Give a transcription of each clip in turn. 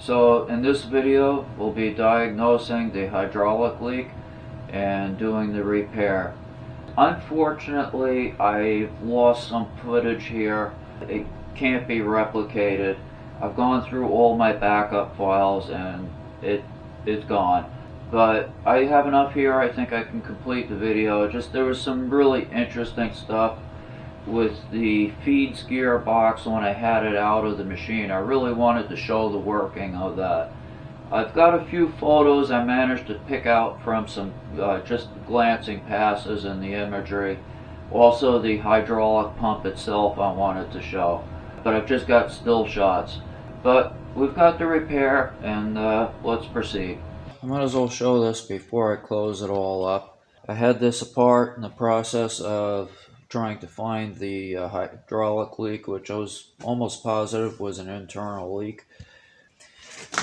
So in this video we'll be diagnosing the hydraulic leak and doing the repair. Unfortunately, I've lost some footage here. It can't be replicated. I've gone through all my backup files and it's gone. But I have enough here. I think I can complete the video. Just there was some really interesting stuff with the feeds gearbox when I had it out of the machine. I really wanted to show the working of that. I've got a few photos I managed to pick out from some just glancing passes in the imagery. Also the hydraulic pump itself I wanted to show, but I've just got still shots. But we've got the repair, and let's proceed. I might as well show this before I close it all up. I had this apart in the process of trying to find the hydraulic leak, which I was almost positive was an internal leak.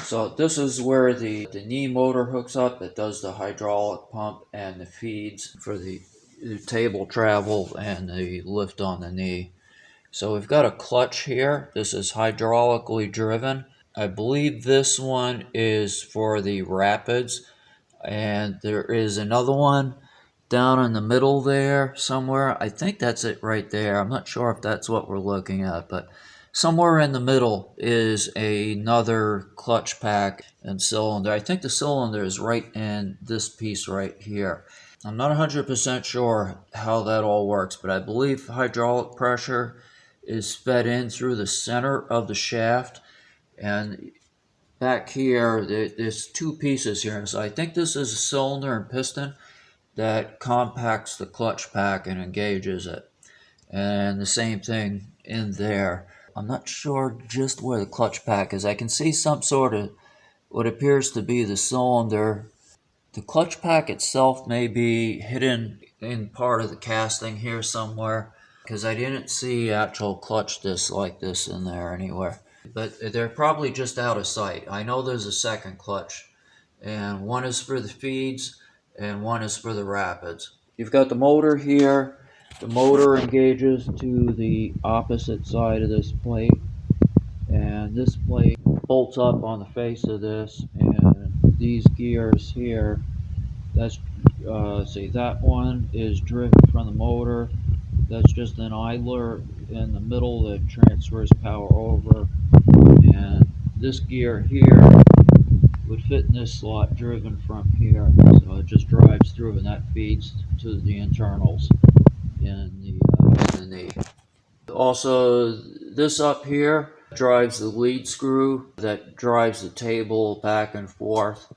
So this is where the knee motor hooks up. It does the hydraulic pump and the feeds for the table travel and the lift on the knee. So we've got a clutch here. This is hydraulically driven. I believe this one is for the rapids, and there is another one down in the middle there somewhere. I think that's it right there. I'm not sure if that's what we're looking at, but somewhere in the middle is another clutch pack and cylinder. I think the cylinder is right in this piece right here. I'm not 100% sure how that all works, but I believe hydraulic pressure is fed in through the center of the shaft, and back here there's two pieces here. So I think this is a cylinder and piston that compacts the clutch pack and engages it, and the same thing in there. I'm not sure just where the clutch pack is. I can see some sort of what appears to be the cylinder. The clutch pack itself may be hidden in part of the casting here somewhere, because I didn't see actual clutch discs like this in there anywhere. But they're probably just out of sight. I know there's a second clutch, and one is for the feeds and one is for the rapids. You've got the motor here. The motor engages to the opposite side of this plate, and this plate bolts up on the face of this, and these gears here, that's see, that one is driven from the motor. That's just an idler in the middle that transfers power over, and this gear here would fit in this slot driven from here. So it just drives through, and that feeds to the internals in the knee. Also, this up here drives the lead screw that drives the table back and forth.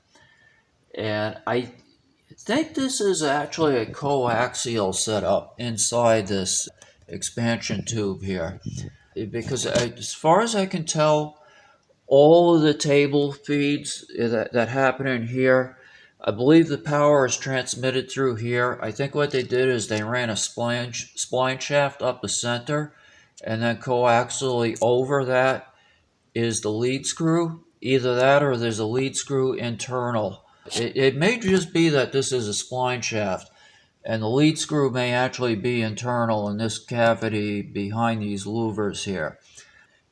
And I think this is actually a coaxial setup inside this expansion tube here, because as far as I can tell, all of the table feeds that happen in here, I believe the power is transmitted through here. I think what they did is they ran a spline shaft up the center, and then coaxially over that is the lead screw. Either that or there's a lead screw internal. It may just be that this is a spline shaft, and the lead screw may actually be internal in this cavity behind these louvers here.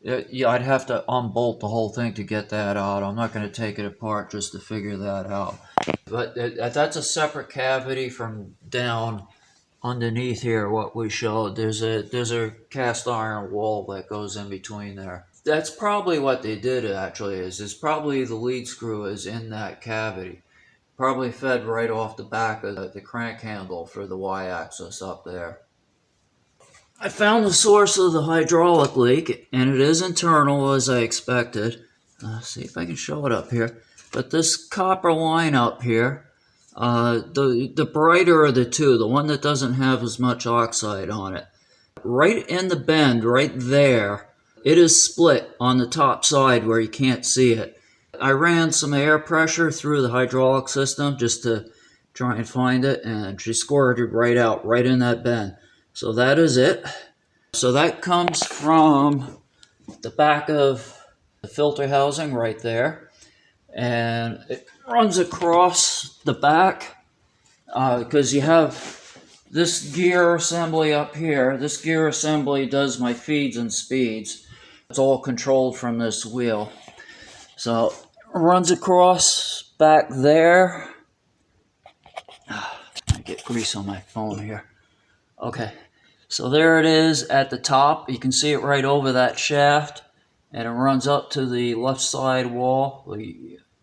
Yeah, I'd have to unbolt the whole thing to get that out. I'm not going to take it apart just to figure that out. But that's a separate cavity from down underneath here. What we showed, there's a cast iron wall that goes in between there. That's probably what they did actually. Is probably the lead screw is in that cavity. Probably fed right off the back of the crank handle for the Y-axis up there. I found the source of the hydraulic leak, and it is internal as I expected. Let's see if I can show it up here. But this copper line up here, the brighter of the two, the one that doesn't have as much oxide on it, right in the bend right there, it is split on the top side where you can't see it. I ran some air pressure through the hydraulic system just to try and find it, and she squirted right out, right in that bend. So that is it. So that comes from the back of the filter housing right there, and it runs across the back because you have this gear assembly up here. This gear assembly does my feeds and speeds. It's all controlled from this wheel. So runs across back there. I get grease on my phone here. Okay, so there it is at the top. You can see it right over that shaft, and it runs up to the left side wall.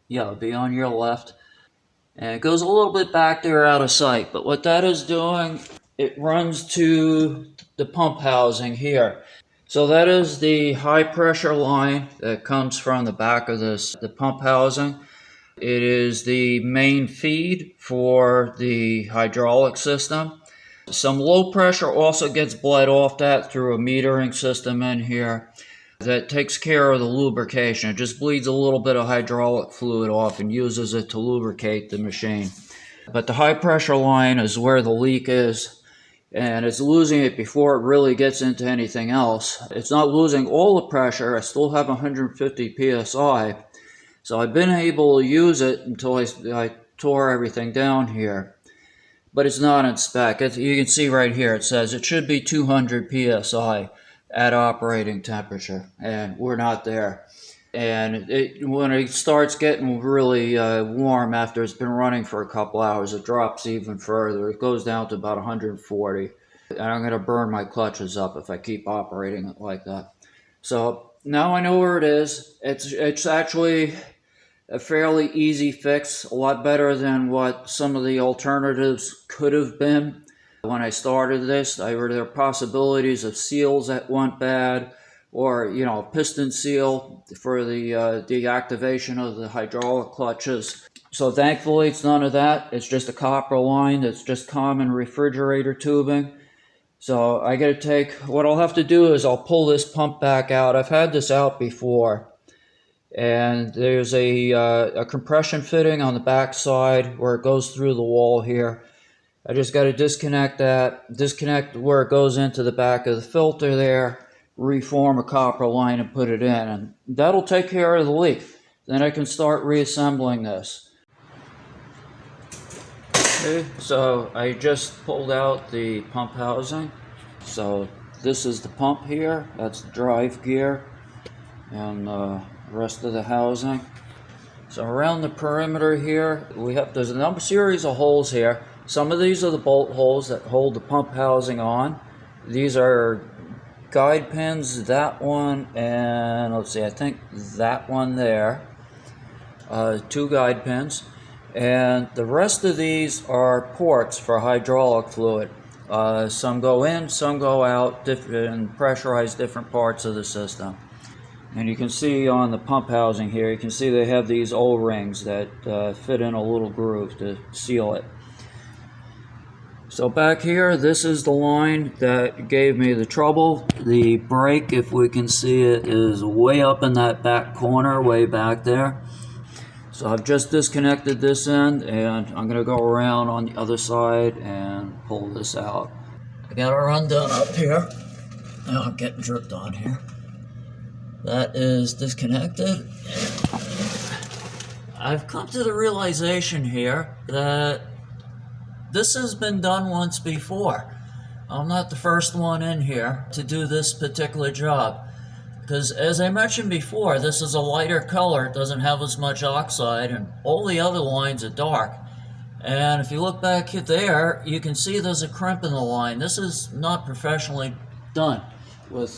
Yeah, it'll be on your left. And it goes a little bit back there out of sight. But what that is doing, it runs to the pump housing here. So that is the high pressure line that comes from the back of the pump housing. It is the main feed for the hydraulic system. Some low pressure also gets bled off that through a metering system in here that takes care of the lubrication. It just bleeds a little bit of hydraulic fluid off and uses it to lubricate the machine. But the high pressure line is where the leak is, and it's losing it before it really gets into anything else. It's not losing all the pressure. I still have 150 psi. So I've been able to use it until I tore everything down here. But it's not in spec. You can see right here it says it should be 200 psi at operating temperature, and we're not there. And when it starts getting really warm after it's been running for a couple hours, it drops even further. It goes down to about 140. And I'm going to burn my clutches up if I keep operating it like that. So now I know where it is. It's actually a fairly easy fix, a lot better than what some of the alternatives could have been. When I started this, there were possibilities of seals that went bad, or piston seal for the deactivation of the hydraulic clutches. So thankfully it's none of that. It's just a copper line that's just common refrigerator tubing. So I got to take, what I'll have to do is I'll pull this pump back out. I've had this out before. And there's a compression fitting on the back side where it goes through the wall here. I just got to disconnect that, disconnect where it goes into the back of the filter there, reform a copper line and put it in, and that'll take care of the leak. Then I can start reassembling this. Okay, so I just pulled out the pump housing. So this is the pump here, that's the drive gear, and rest of the housing. So around the perimeter here, there's a series of holes here. Some of these are the bolt holes that hold the pump housing on. These are guide pins, that one, and let's see, I think that one there. 2 guide pins. And the rest of these are ports for hydraulic fluid. Some go in, some go out, and pressurize different parts of the system. And you can see on the pump housing here, you can see they have these O-rings that fit in a little groove to seal it. So back here, this is the line that gave me the trouble. The brake, if we can see it, is way up in that back corner, way back there. So I've just disconnected this end, and I'm going to go around on the other side and pull this out. I got a rundown up here. Oh, I'm getting dripped on here. That is disconnected. I've come to the realization here that this has been done once before. I'm not the first one in here to do this particular job. Because as I mentioned before, this is a lighter color, it doesn't have as much oxide, and all the other lines are dark. And if you look back there, you can see there's a crimp in the line. This is not professionally done with,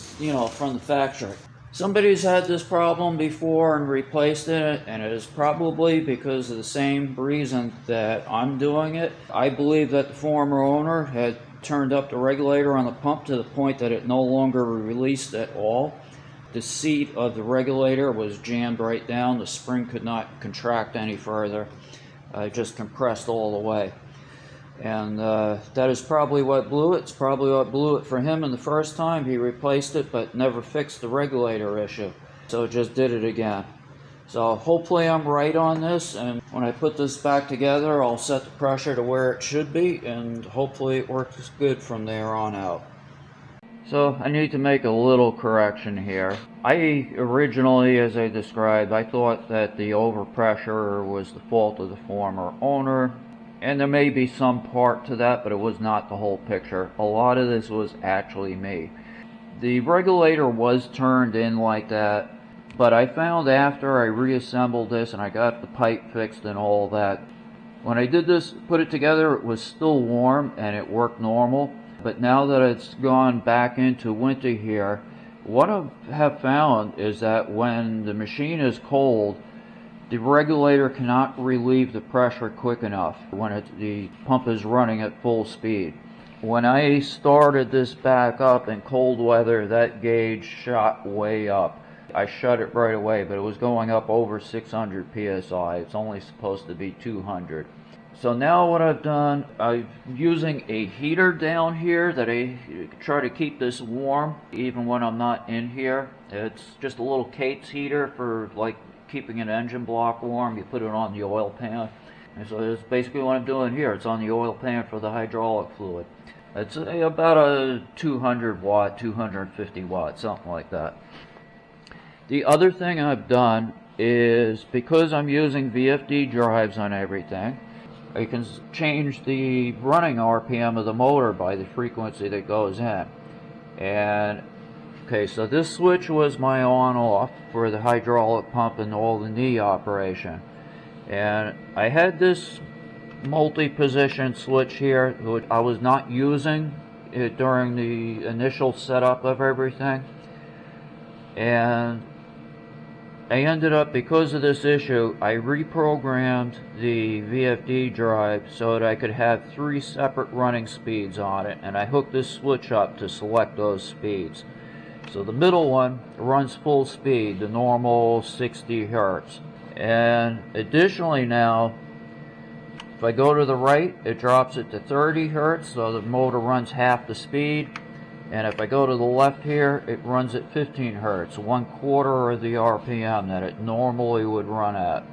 from the factory. Somebody's had this problem before and replaced it, and it is probably because of the same reason that I'm doing it. I believe that the former owner had turned up the regulator on the pump to the point that it no longer released at all. The seat of the regulator was jammed right down. The spring could not contract any further. It just compressed all the way. And that is probably what blew it. It's probably what blew it for him in the first time. He replaced it but never fixed the regulator issue. So it just did it again. So hopefully I'm right on this, and when I put this back together, I'll set the pressure to where it should be, and hopefully it works good from there on out. So I need to make a little correction here. I originally, as I described, I thought that the overpressure was the fault of the former owner. And there may be some part to that, but it was not the whole picture. A lot of this was actually me. The regulator was turned in like that But I found after I reassembled this and I got the pipe fixed and all that, when I did this, put it together, it was still warm and it worked normal. But now that it's gone back into winter here, what I have found is that when the machine is cold, the regulator cannot relieve the pressure quick enough when the pump is running at full speed. When I started this back up in cold weather, that gauge shot way up. I shut it right away, but it was going up over 600 psi. It's only supposed to be 200. So now what I've done, I'm using a heater down here that I try to keep this warm even when I'm not in here. It's just a little Kate's heater for like keeping an engine block warm. You put it on the oil pan. And so that's basically what I'm doing here. It's on the oil pan for the hydraulic fluid. It's about a 200 watt, 250 watt, something like that. The other thing I've done is, because I'm using VFD drives on everything, I can change the running RPM of the motor by the frequency that goes in. And okay, so this switch was my on-off for the hydraulic pump and all the knee operation. And I had this multi-position switch here, which I was not using it during the initial setup of everything. And I ended up, because of this issue, I reprogrammed the VFD drive so that I could have 3 separate running speeds on it, and I hooked this switch up to select those speeds. So the middle one runs full speed, the normal 60 hertz. And additionally now, if I go to the right, it drops it to 30 hertz, so the motor runs half the speed. And if I go to the left here, it runs at 15 hertz, 1/4 of the RPM that it normally would run at.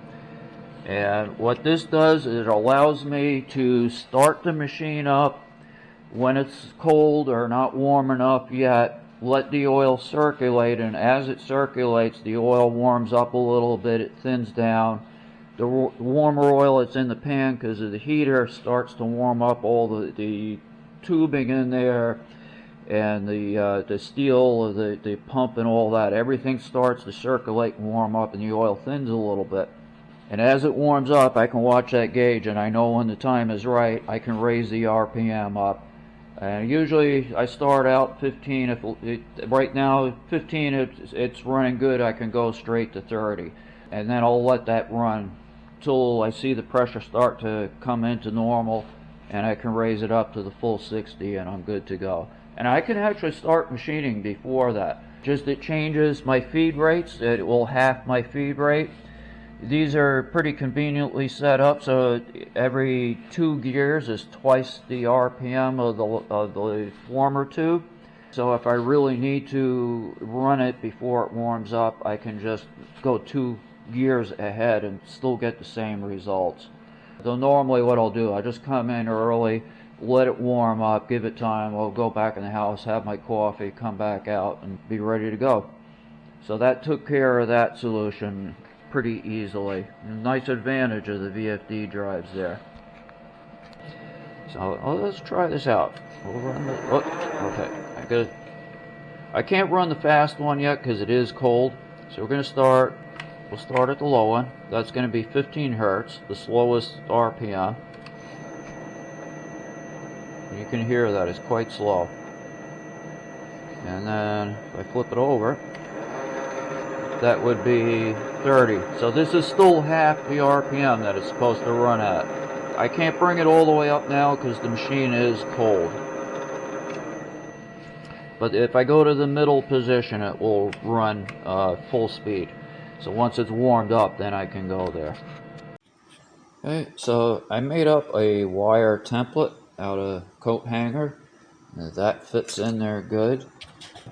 And what this does is it allows me to start the machine up when it's cold or not warm enough yet, let the oil circulate, and as it circulates, the oil warms up a little bit, it thins down. The warmer oil that's in the pan because of the heater starts to warm up all the tubing in there, and the steel, the pump and all that. Everything starts to circulate and warm up, and the oil thins a little bit. And as it warms up, I can watch that gauge, and I know when the time is right, I can raise the RPM up. And usually I start out 15. Right now 15, it's running good, I can go straight to 30. And then I'll let that run till I see the pressure start to come into normal, and I can raise it up to the full 60, and I'm good to go. And I can actually start machining before that. Just it changes my feed rates. It will half my feed rate. These are pretty conveniently set up, so every 2 gears is twice the RPM of the former tube. So if I really need to run it before it warms up, I can just go 2 gears ahead and still get the same results. So normally what I'll do, I just come in early, let it warm up, give it time, I'll go back in the house, have my coffee, come back out, and be ready to go. So that took care of that solution pretty easily. Nice advantage of the VFD drives there. So let's try this out. We'll run the, okay, I can't run the fast one yet because it is cold. So we're going to start, we'll start at the low one. That's going to be 15 hertz, the slowest RPM. You can hear that it's quite slow. And then if I flip it over, that would be 30. So this is still half the RPM that it's supposed to run at. I can't bring it all the way up now because the machine is cold. But if I go to the middle position, it will run full speed. So once it's warmed up, then I can go there. Okay, so I made up a wire template out of coat hanger. That fits in there good.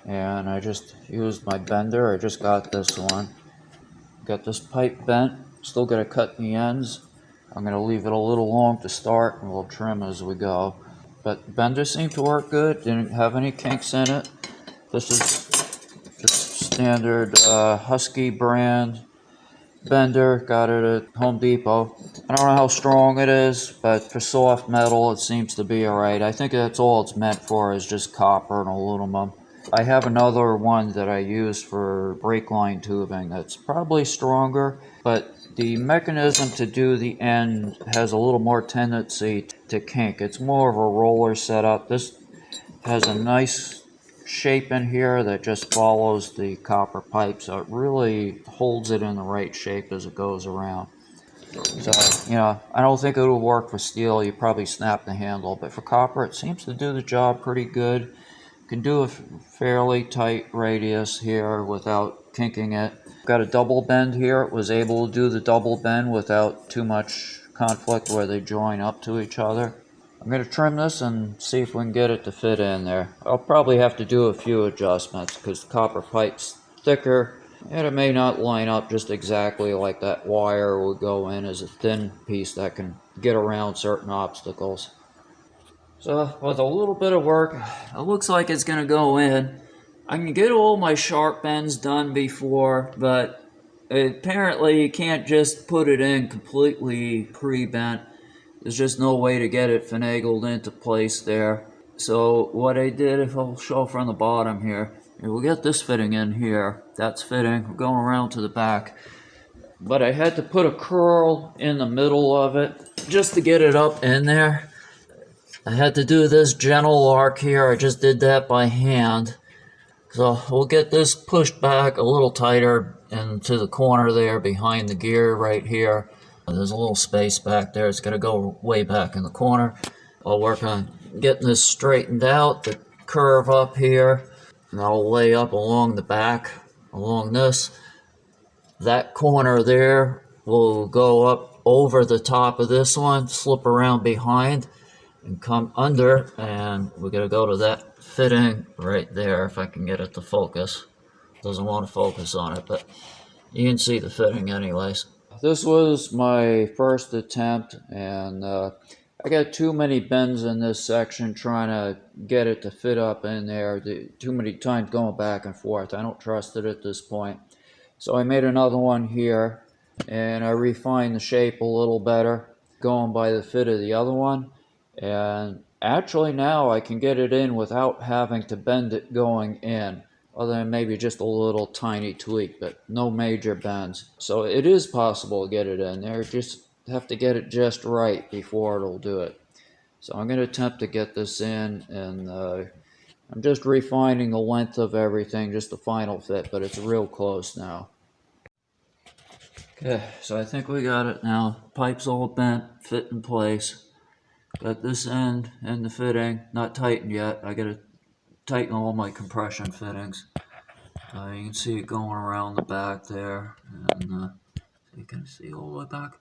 And I just used my bender. I just got this one. Got this pipe bent. Still got to cut the ends. I'm going to leave it a little long to start, and we'll trim as we go. But bender seemed to work good. Didn't have any kinks in it. This is just standard Husky brand bender. Got it at Home Depot. I don't know how strong it is, but for soft metal it seems to be alright. I think that's all it's meant for, is just copper and aluminum. I have another one that I use for brake line tubing that's probably stronger, but the mechanism to do the end has a little more tendency to kink. It's more of a roller setup. This has a nice shape in here that just follows the copper pipe, so it really holds it in the right shape as it goes around. So, you know, I don't think it will work for steel. You probably snap the handle, but for copper, it seems to do the job pretty good. Can do a fairly tight radius here without kinking it. Got a double bend here. It was able to do the double bend without too much conflict where they join up to each other. I'm going to trim this and see if we can get it to fit in there. I'll probably have to do a few adjustments because the copper pipe's thicker and it may not line up just exactly like that wire will go in as a thin piece that can get around certain obstacles. So with a little bit of work, it looks like it's going to go in. I can get all my sharp bends done before, but apparently you can't just put it in completely pre-bent. There's just no way to get it finagled into place there. So what I did, if I'll show from the bottom here, we'll get this fitting in here. That's fitting. We're going around to the back. But I had to put a curl in the middle of it just to get it up in there. I had to do this gentle arc here. I just did that by hand. So we'll get this pushed back a little tighter into the corner there behind the gear right here. There's a little space back there. It's going to go way back in the corner. I'll work on getting this straightened out, the curve up here, and I'll lay up along the back, along this. That corner there will go up over the top of this one, slip around behind, and come under, and we're going to go to that fitting right there if I can get it to focus. Doesn't want to focus on it, but you can see the fitting anyways. This was my first attempt, and I got too many bends in this section trying to get it to fit up in there. Too many times going back and forth. I don't trust it at this point. So I made another one here, and I refined the shape a little better, going by the fit of the other one. And actually now I can get it in without having to bend it going in, other than maybe just a little tiny tweak, but no major bends. So it is possible to get it in there, just have to get it just right before it'll do it. So I'm going to attempt to get this in, and I'm just refining the length of everything, just the final fit, but it's real close now. Okay, so I think we got it now. Pipe's all bent, fit in place. Got this end and the fitting, not tightened yet. I gotta tighten all my compression fittings. You can see it going around the back there, and you can see all the way back.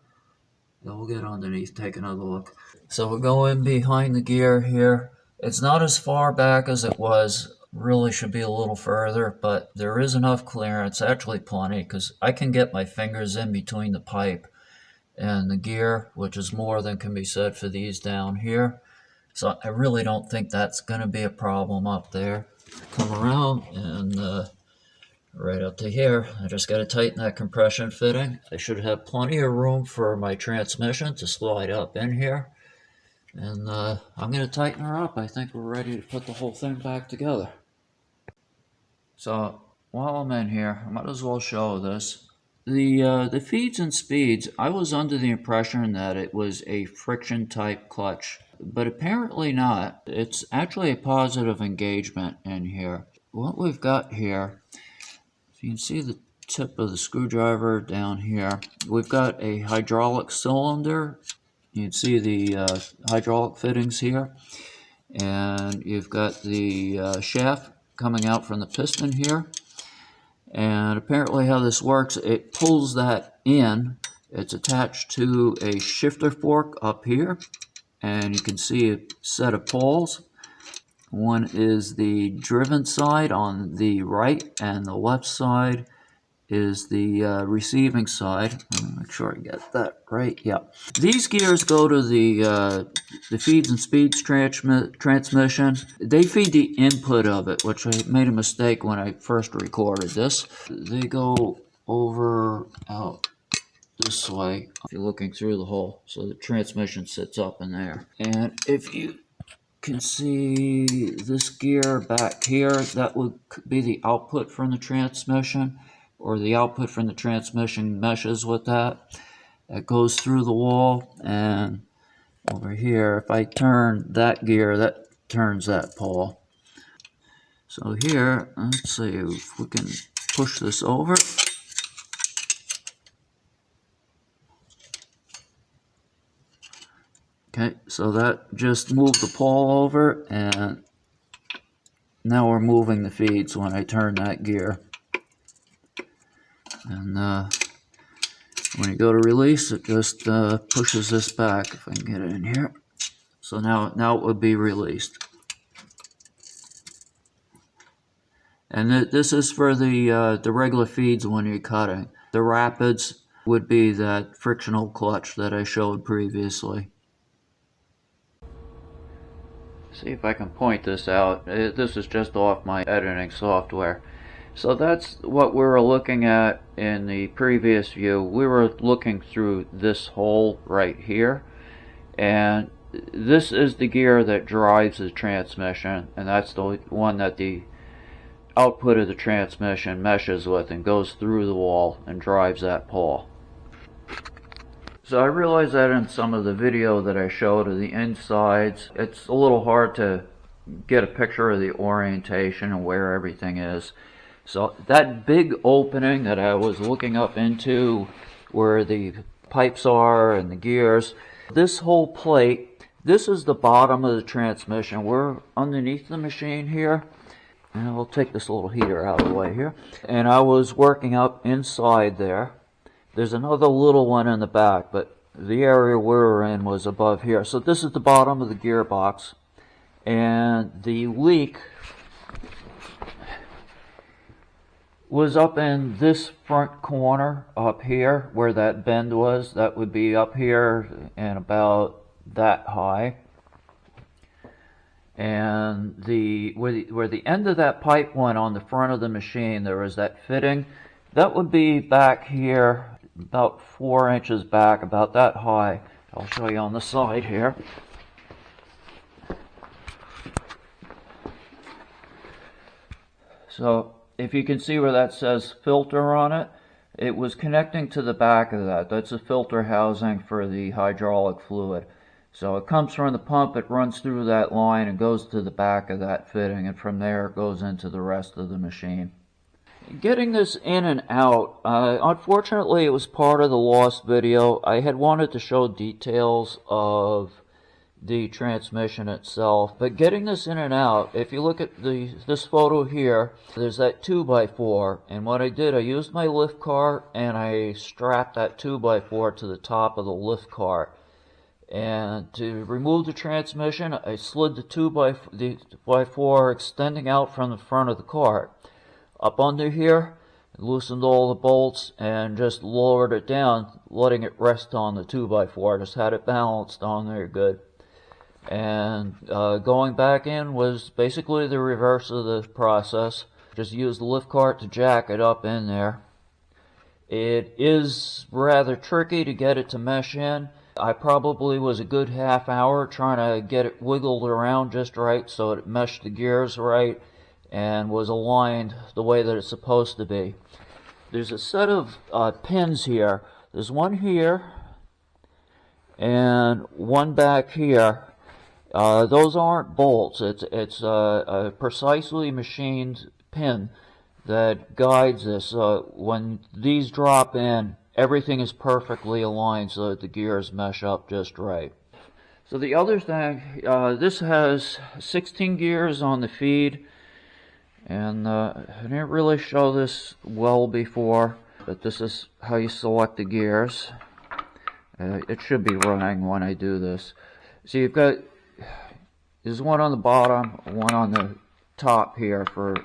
Then we'll get underneath, take another look. So we'll go in behind the gear here. It's not as far back as it was. Really should be a little further, but there is enough clearance, actually plenty, because I can get my fingers in between the pipe and the gear, which is more than can be said for these down here. So I really don't think that's going to be a problem up there. Come around and right up to here, I just got to tighten that compression fitting. I should have plenty of room for my transmission to slide up in here. And I'm going to tighten her up. I think we're ready to put the whole thing back together. So while I'm in here, I might as well show this. The feeds and speeds, I was under the impression that it was a friction type clutch, but apparently not. It's actually a positive engagement in here. What we've got here, you can see the tip of the screwdriver down here. We've got a hydraulic cylinder. You can see the hydraulic fittings here, and you've got the shaft coming out from the piston here. And apparently how this works, it pulls that in. It's attached to a shifter fork up here, and you can see a set of poles. One is the driven side on the right, and the left side is the receiving side. Let me make sure I get that right. Yeah. These gears go to the feeds and speeds transmission. They feed the input of it, which I made a mistake when I first recorded this. They go over out this way if you're looking through the hole, so the transmission sits up in there. And if you can see this gear back here, that would be the output from the transmission, or the output from the transmission meshes with that. That goes through the wall, and over here, if I turn that gear, that turns that pole. So here, let's see if we can push this over. Okay, so that just moved the pole over, and now we're moving the feeds when I turn that gear. And when you go to release, it just pushes this back, if I can get it in here. So now it would be released. And this is for the regular feeds when you're cutting. The rapids would be that frictional clutch that I showed previously. See if I can point this out. This is just off my editing software. So that's what we were looking at in the previous view. We were looking through this hole right here, and this is the gear that drives the transmission, and that's the one that the output of the transmission meshes with and goes through the wall and drives that pole. So I realized that in some of the video that I showed of the insides, it's a little hard to get a picture of the orientation and where everything is. So that big opening that I was looking up into where the pipes are and the gears, this whole plate, this is the bottom of the transmission. We're underneath the machine here. And I'll take this little heater out of the way here. And I was working up inside there. There's another little one in the back, but the area we were in was above here. So this is the bottom of the gearbox. And the leak was up in this front corner up here where that bend was. That would be up here and about that high. And where the end of that pipe went on the front of the machine, there was that fitting. That would be back here, about 4 inches back, about that high. I'll show you on the side here. So if you can see where that says filter on it, it was connecting to the back of that. That's a filter housing for the hydraulic fluid. So it comes from the pump, it runs through that line and goes to the back of that fitting, and from there it goes into the rest of the machine. Getting this in and out, unfortunately it was part of the lost video. I had wanted to show details of the transmission itself, but getting this in and out, if you look at this photo here, there's that 2x4, and what I did, I used my lift cart and I strapped that 2x4 to the top of the lift cart. And to remove the transmission, I slid the 2x4 extending out from the front of the cart up under here, loosened all the bolts, and just lowered it down, letting it rest on the 2x4. Just had it balanced on there good. And going back in was basically the reverse of the process. Just used the lift cart to jack it up in there. It is rather tricky to get it to mesh in. I probably was a good half hour trying to get it wiggled around just right so it meshed the gears right and was aligned the way that it's supposed to be. There's a set of pins here. There's one here and one back here. Those aren't bolts. It's a precisely machined pin that guides this. When these drop in, everything is perfectly aligned so that the gears mesh up just right. So the other thing, this has 16 gears on the feed, and I didn't really show this well before, but this is how you select the gears. It should be running when I do this. So you've got, there's one on the bottom, one on the top here for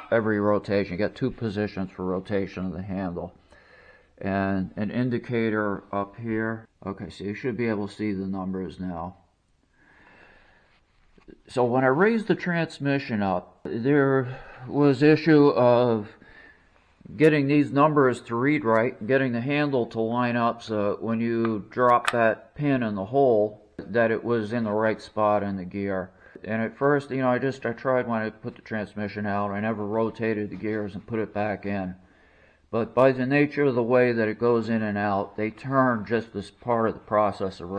every rotation. You got 2 positions for rotation of the handle. And an indicator up here. Okay, so you should be able to see the numbers now. So when I raised the transmission up, there was issue of getting these numbers to read right, getting the handle to line up so when you drop that pin in the hole, that it was in the right spot in the gear. And at first, you know, I tried when I put the transmission out, I never rotated the gears and put it back in. But by the nature of the way that it goes in and out, they turn just as part of the process of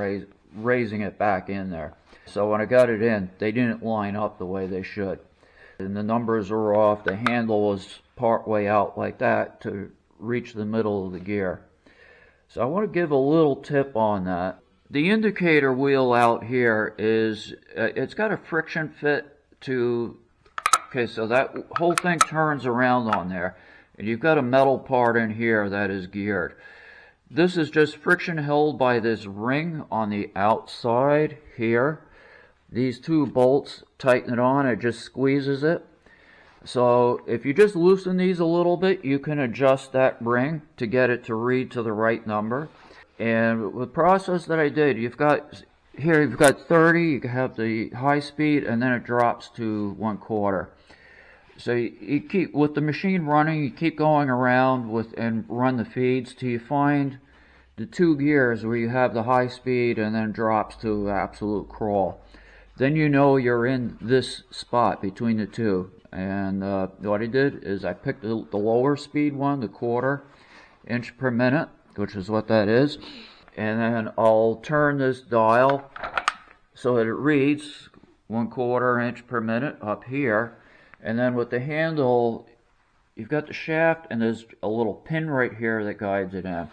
raising it back in there. So when I got it in, they didn't line up the way they should. And the numbers were off. The handle was part way out like that to reach the middle of the gear. So I want to give a little tip on that. The indicator wheel out here is, it's got a friction fit to, okay, so that whole thing turns around on there. And you've got a metal part in here that is geared. This is just friction held by this ring on the outside here. These two bolts tighten it on, it just squeezes it. So if you just loosen these a little bit, you can adjust that ring to get it to read to the right number. And the process that I did, you've got 30, you can have the high speed, and then it drops to 1/4. So you keep, with the machine running, you keep going around and run the feeds till you find the 2 gears where you have the high speed and then drops to absolute crawl. Then you know you're in this spot between the two. And what I did is I picked the lower speed one, the 1/4 inch per minute, which is what that is. And then I'll turn this dial so that it reads 1/4 inch per minute up here. And then with the handle, you've got the shaft and there's a little pin right here that guides it in.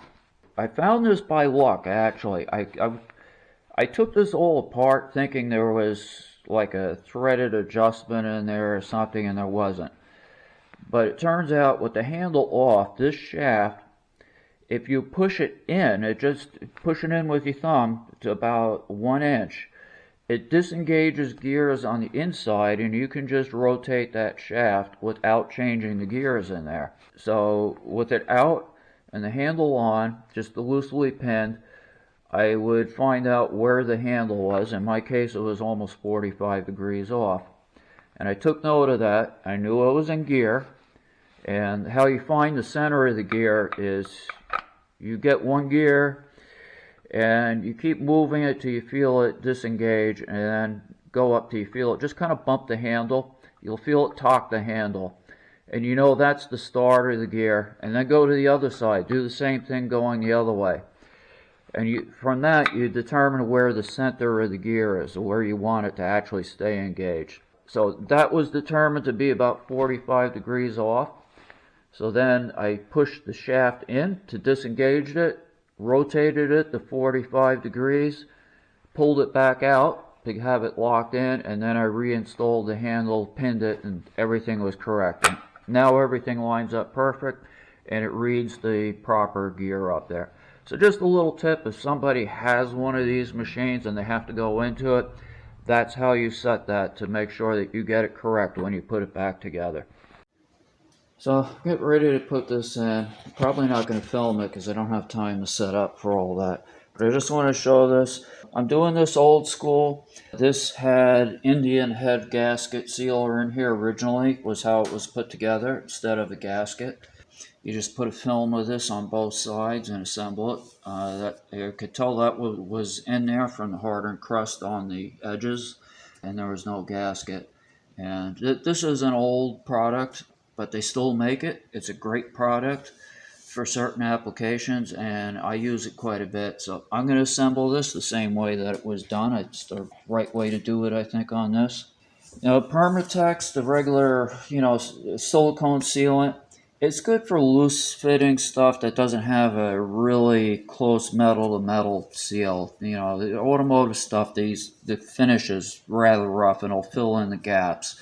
I found this by luck, actually. I took this all apart thinking there was like a threaded adjustment in there or something, and there wasn't. But it turns out with the handle off, this shaft, if you push it in, push it in with your thumb to about 1 inch, it disengages gears on the inside, and you can just rotate that shaft without changing the gears in there. So with it out and the handle on, just loosely pinned, I would find out where the handle was. In my case, it was almost 45 degrees off. And I took note of that. I knew it was in gear. And how you find the center of the gear is you get 1 gear and you keep moving it till you feel it disengage, and then go up till you feel it. Just kind of bump the handle. You'll feel it torque the handle. And you know that's the start of the gear. And then go to the other side. Do the same thing going the other way. And from that, you determine where the center of the gear is, or where you want it to actually stay engaged. So that was determined to be about 45 degrees off. So then I pushed the shaft in to disengage it, rotated it to 45 degrees, pulled it back out to have it locked in, and then I reinstalled the handle, pinned it, and everything was correct. And now everything lines up perfect, and it reads the proper gear up there. So just a little tip, if somebody has one of these machines and they have to go into it, that's how you set that to make sure that you get it correct when you put it back together. So get ready to put this in. I'm probably not going to film it because I don't have time to set up for all that. But I just want to show this. I'm doing this old school. This had Indian head gasket sealer in here originally, was how it was put together instead of a gasket. You just put a film of this on both sides and assemble it. That you could tell that was in there from the hardened crust on the edges, and there was no gasket. And this is an old product, but they still make it. It's a great product for certain applications, and I use it quite a bit. So I'm going to assemble this the same way that it was done. It's the right way to do it, I think, on this. Now, Permatex, the regular, silicone sealant, it's good for loose fitting stuff that doesn't have a really close metal to metal seal. The automotive stuff, the finish is rather rough and it'll fill in the gaps.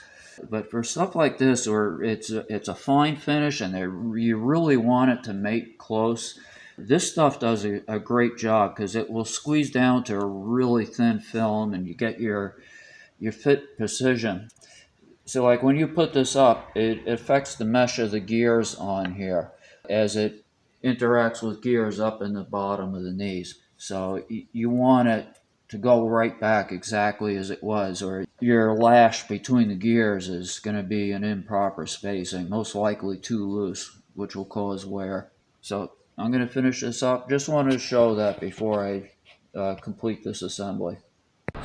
But for stuff like this, where it's a fine finish and you really want it to mate close, this stuff does a great job because it will squeeze down to a really thin film and you get your fit precision. So like when you put this up, it affects the mesh of the gears on here as it interacts with gears up in the bottom of the knees. So you want it to go right back exactly as it was, or your lash between the gears is going to be an improper spacing, most likely too loose, which will cause wear. So I'm going to finish this up. Just wanted to show that before I complete this assembly.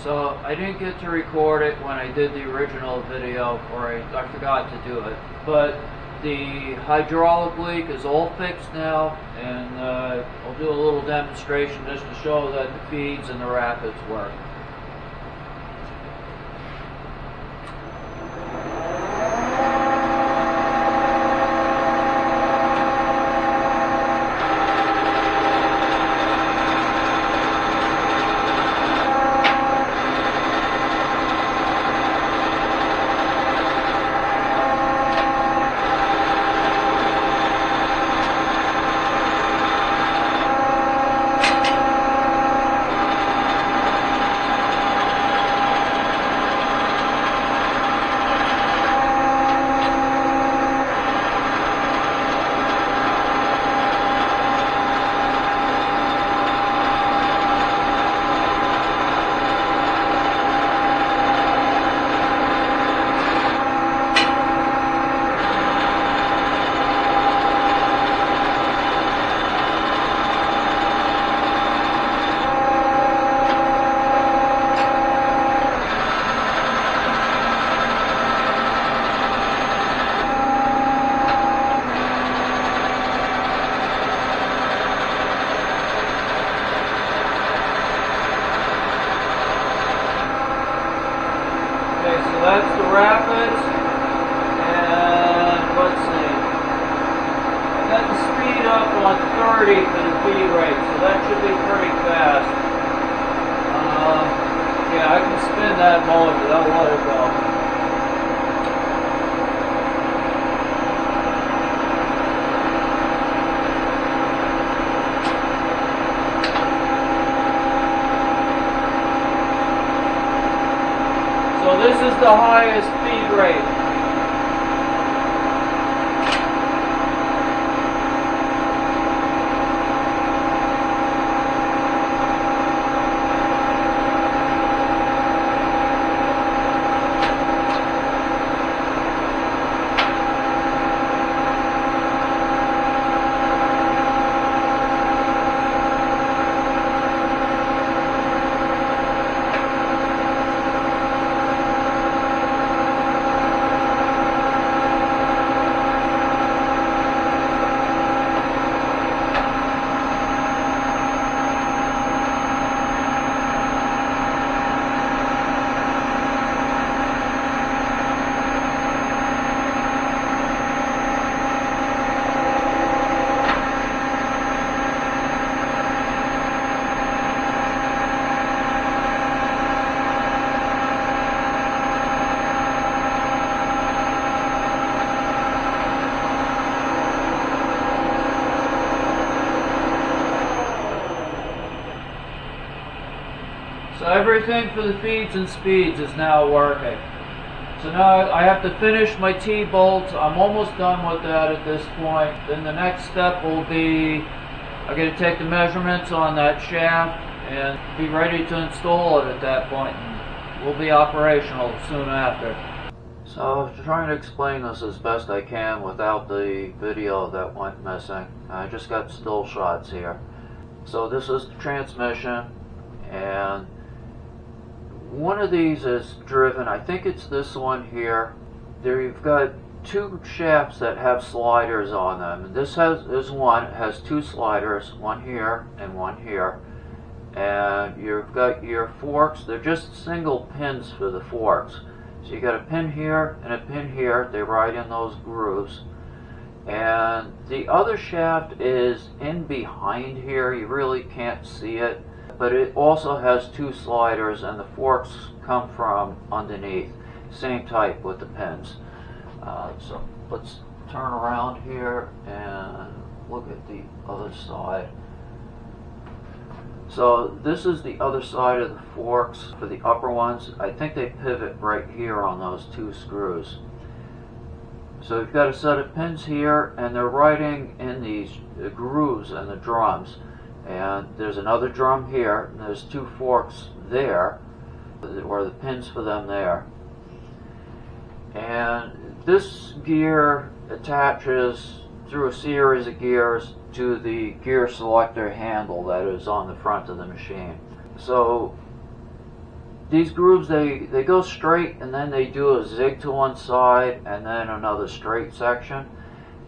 So I didn't get to record it when I did the original video, or I forgot to do it. But the hydraulic leak is all fixed now, and I'll do a little demonstration just to show that the feeds and the rapids work. That's the rapids, and let's see, I got the speed up on 30 for the feed rate, so that should be pretty fast. Yeah, I can spin that motor, but I'll let it go. So this is the highest feed rate. So everything for the feeds and speeds is now working. So now I have to finish my T-bolt. I'm almost done with that at this point. Then the next step will be I'm going to take the measurements on that shaft and be ready to install it at that point, and we'll be operational soon after. So I was trying to explain this as best I can without the video that went missing. I just got still shots here. So this is the transmission, and one of these is driven, I think it's this one here. There you've got two shafts that have sliders on them. And this is one, it has two sliders, one here and one here. And you've got your forks, they're just single pins for the forks. So you got a pin here and a pin here, they ride in those grooves. And the other shaft is in behind here, you really can't see it. But it also has two sliders, and the forks come from underneath. Same type with the pins. So let's turn around here and look at the other side. So this is the other side of the forks for the upper ones. I think they pivot right here on those two screws. So you've got a set of pins here, and they're riding in these grooves and the drums. And there's another drum here, and there's two forks there, or the pins for them there. And this gear attaches through a series of gears to the gear selector handle that is on the front of the machine. So these grooves, they go straight and then they do a zig to one side and then another straight section.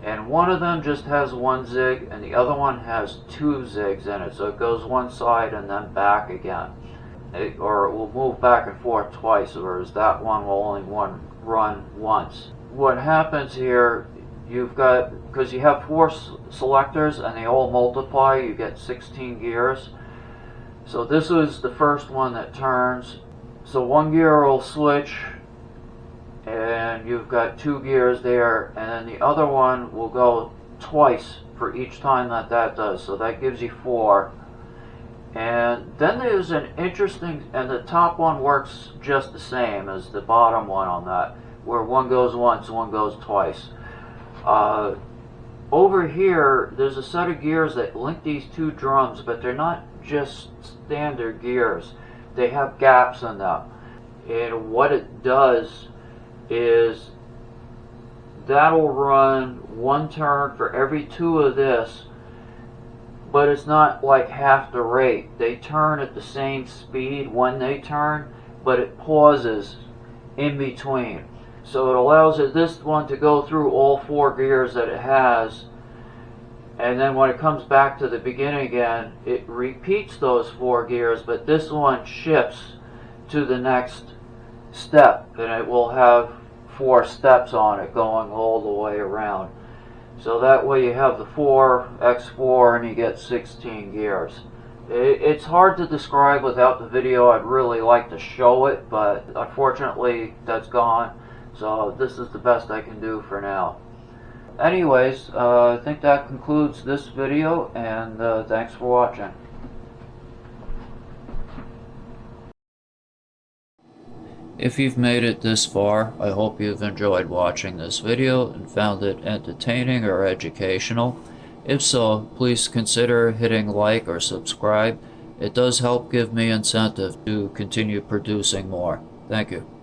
And one of them just has one zig and the other one has two zigs in it. So it goes one side and then back again. Or it will move back and forth twice, whereas that one will only run once. What happens here, you've got, because you have 4 selectors and they all multiply, you get 16 gears. So this is the first one that turns. So one gear will switch and you've got 2 gears there, and then the other one will go twice for each time that does. So that gives you 4. And then there's an interesting, and the top one works just the same as the bottom one on that, where one goes once, one goes twice. Over here, there's a set of gears that link these 2 drums, but they're not just standard gears. They have gaps in them. And what it does is that'll run 1 turn for every 2 of this, but it's not like half the rate. They turn at the same speed when they turn, but it pauses in between. So it allows this one to go through all 4 gears that it has, and then when it comes back to the beginning again, it repeats those 4 gears, but this one shifts to the next step, and it will have 4 steps on it going all the way around. So that way you have the 4x4 and you get 16 gears. It's hard to describe without the video. I'd really like to show it, but unfortunately that's gone. So this is the best I can do for now. Anyways, I think that concludes this video, and thanks for watching. If you've made it this far, I hope you've enjoyed watching this video and found it entertaining or educational. If so, please consider hitting like or subscribe. It does help give me incentive to continue producing more. Thank you.